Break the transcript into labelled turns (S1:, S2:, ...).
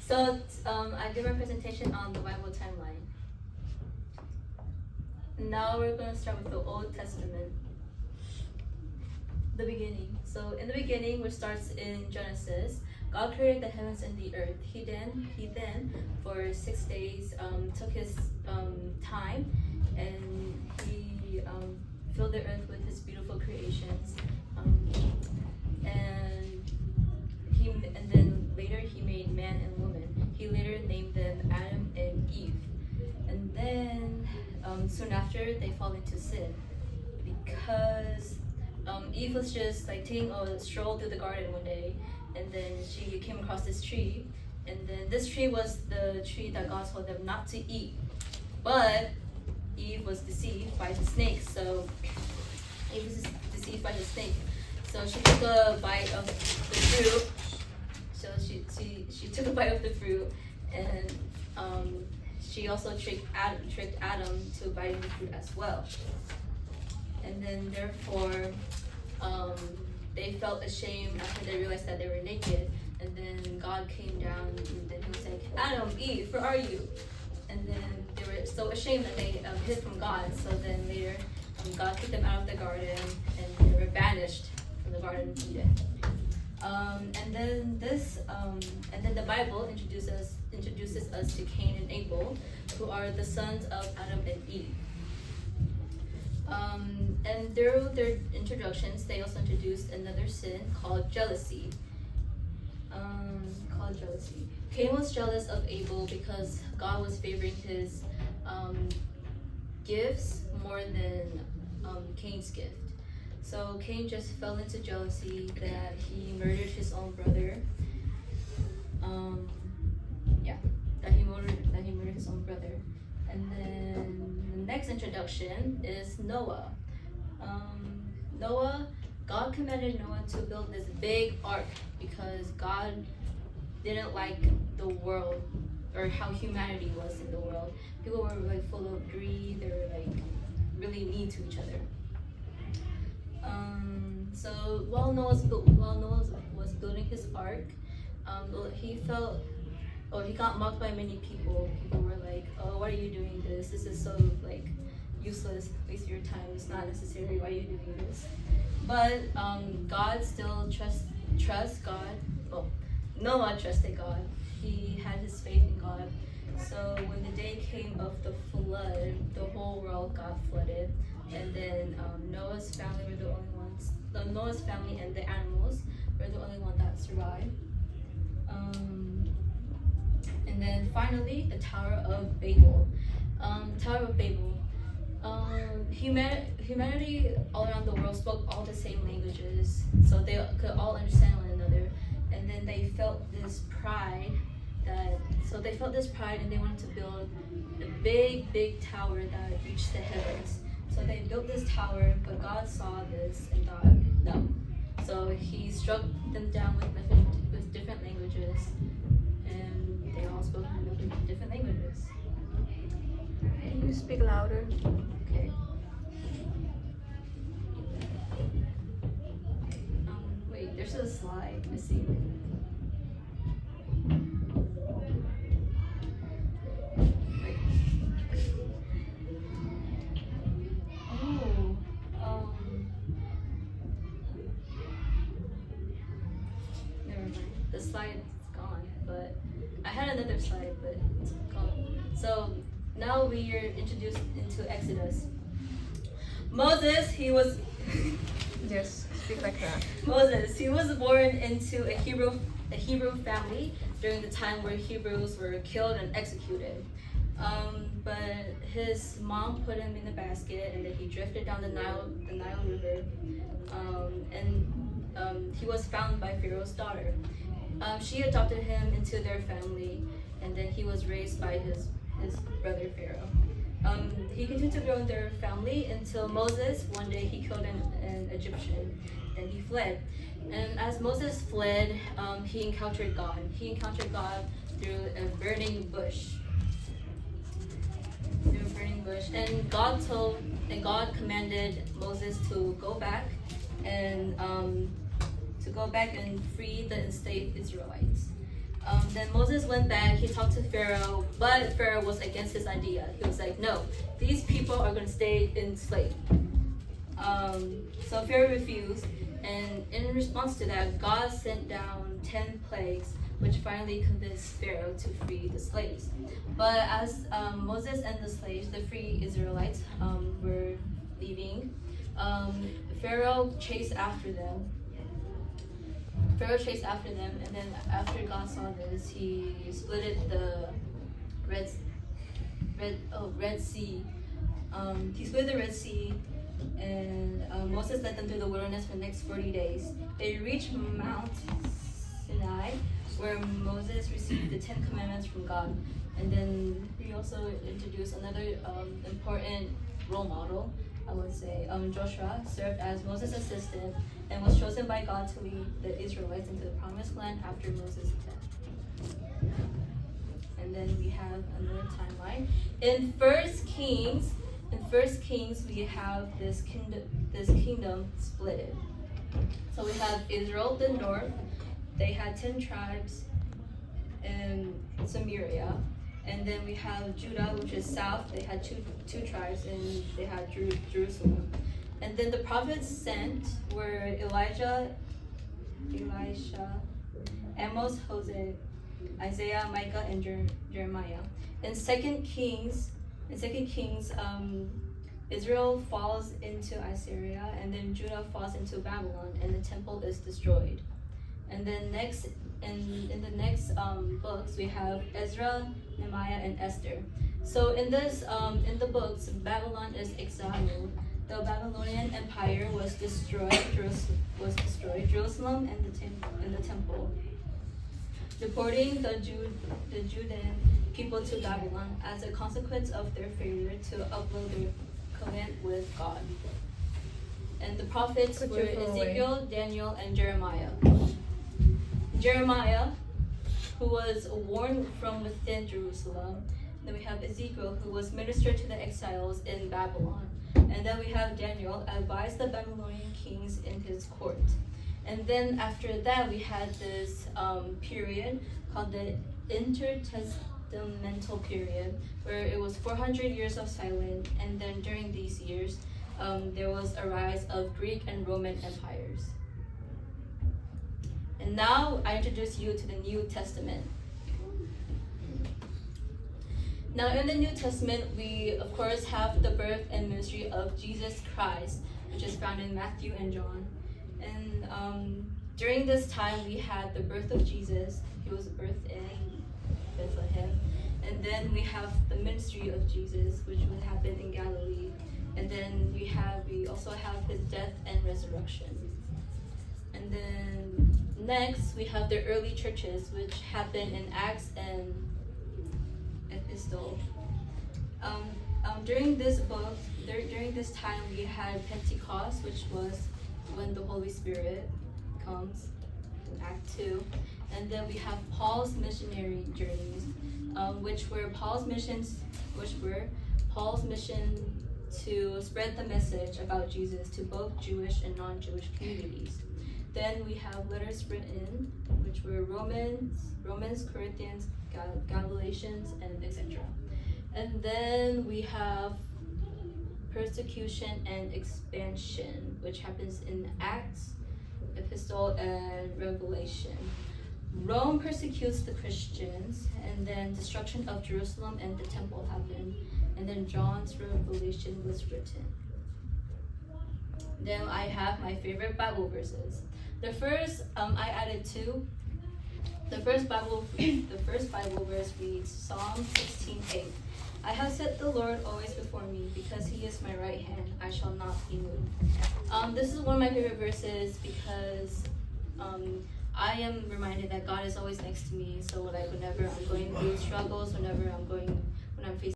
S1: So I did my presentation on the Bible timeline. Now we're going to start with the Old Testament. The beginning. So in the beginning, which starts in Genesis, God created the heavens and the earth. He then for 6 days took his time, and he filled the earth with his beautiful creations. And then later he made man and woman. He later named them Adam and Eve. And then soon after they fall into sin, because Eve was just like taking a stroll through the garden one day, and then she came across this tree, and then this tree was the tree that God told them not to eat. But Eve was deceived by the snake. So Eve was deceived by the snake. So she took a bite of the fruit. So she took a bite of the fruit, and she also tricked Adam to biting the fruit as well. And then therefore, they felt ashamed after they realized that they were naked. And then God came down, and then he was like, Adam, Eve, where are you? And then they were so ashamed that they hid from God. So then later, God kicked them out of the garden, and they were banished from the Garden of Eden. And then the Bible introduces us to Cain and Abel, who are the sons of Adam and Eve. And through their introductions, they also introduced another sin called jealousy. Cain was jealous of Abel because God was favoring his gifts more than Cain's gift. So Cain just fell into jealousy that he murdered his own brother. That he murdered his own brother. And then the next introduction is Noah. God commanded Noah to build this big ark because God didn't like the world or how humanity was in the world. People were like full of greed. They were like really mean to each other. So while Noah was building his ark, he got mocked by many people. People were like, "Oh, why are you doing this? This is so like useless. Waste your time. It's not necessary. Why are you doing this?" But God still trusts God. Well, Noah trusted God. He had his faith in God. So when the day came of the flood, the whole world got flooded, and then Noah's family were the only ones. Noah's family and the animals were the only ones that survived. And then finally, the Tower of Babel. Humanity all around the world spoke all the same languages, so they could all understand one another. And then they felt this pride and they wanted to build a big tower that reached the heavens. So they built this tower, but God saw this and thought, no. So he struck them down with different languages, and they all spoke different languages.
S2: Can you speak louder?
S1: Okay. Wait, there's a slide missing. Never mind. The slide's gone, but I had another slide, but it's gone. So now we are introduced into Exodus. Moses, he was
S2: Yes, speak like that.
S1: Moses, he was born into a Hebrew family during the time where Hebrews were killed and executed. But his mom put him in a basket, and then he drifted down the Nile River. He was found by Pharaoh's daughter. She adopted him into their family, and then he was raised by his brother Pharaoh. He continued to grow in their family until Moses, one day he killed an Egyptian, and he fled. And as Moses fled, he encountered God. He encountered God through a burning bush. And God commanded Moses to go back and free the enslaved Israelites. Then Moses went back, he talked to Pharaoh, but Pharaoh was against his idea. He was like, no, these people are going to stay enslaved. So Pharaoh refused, and in response to that, God sent down 10 plagues, which finally convinced Pharaoh to free the slaves. But as Moses and the slaves, the free Israelites, were leaving, Pharaoh chased after them. And then after God saw this, he split the Red Sea. He split the Red Sea, and Moses led them through the wilderness for the next 40 days. They reached Mount Sinai, where Moses received the 10 commandments from God. And then we also introduced another important role model, I would say. Joshua served as Moses' assistant and was chosen by God to lead the Israelites into the promised land after Moses' death. And then we have another timeline. In First Kings, we have this kingdom split. So we have Israel, the north. They had 10 tribes in Samaria. And then we have Judah, which is south. They had two tribes, and they had Jerusalem. And then the prophets sent were Elisha, Amos, Hosea, Isaiah, Micah, and Jeremiah. In Second Kings, Israel falls into Assyria, and then Judah falls into Babylon, and the temple is destroyed. And then next, in the next books, we have Ezra, Nehemiah, and Esther. So in the books, Babylon is exiled. The Babylonian Empire was destroyed. Jerusalem and the temple, deporting the Judean people to Babylon as a consequence of their failure to uphold their covenant with God. And the prophets were Ezekiel, Daniel, and Jeremiah. Jeremiah, who was warned from within Jerusalem. Then we have Ezekiel, who was ministered to the exiles in Babylon. And then we have Daniel, advised the Babylonian kings in his court. And then after that, we had this period called the intertestamental period, where it was 400 years of silence. And then during these years, there was a rise of Greek and Roman empires. And now I introduce you to the New Testament. Now in the New Testament, we of course have the birth and ministry of Jesus Christ, which is found in Matthew and John. And during this time, we had the birth of Jesus. He was birthed in Bethlehem. And then we have the ministry of Jesus, which would happen in Galilee. And then we also have his death and resurrection. And then next, we have the early churches, which happened in Acts and Epistle. During this time, we had Pentecost, which was when the Holy Spirit comes, in Act 2. And then we have Paul's missionary journeys, which were Paul's mission to spread the message about Jesus to both Jewish and non-Jewish communities. Then we have letters written, which were Romans, Corinthians, Galatians, and etc. And then we have persecution and expansion, which happens in Acts, Epistle, and Revelation. Rome persecutes the Christians, and then destruction of Jerusalem and the temple happened, and then John's Revelation was written. Then I have my favorite Bible verses. The first, I added two. The first Bible verse reads Psalm 16:8. I have set the Lord always before me, because he is my right hand, I shall not be moved. This is one of my favorite verses because I am reminded that God is always next to me. So whenever I'm going through struggles, when I'm facing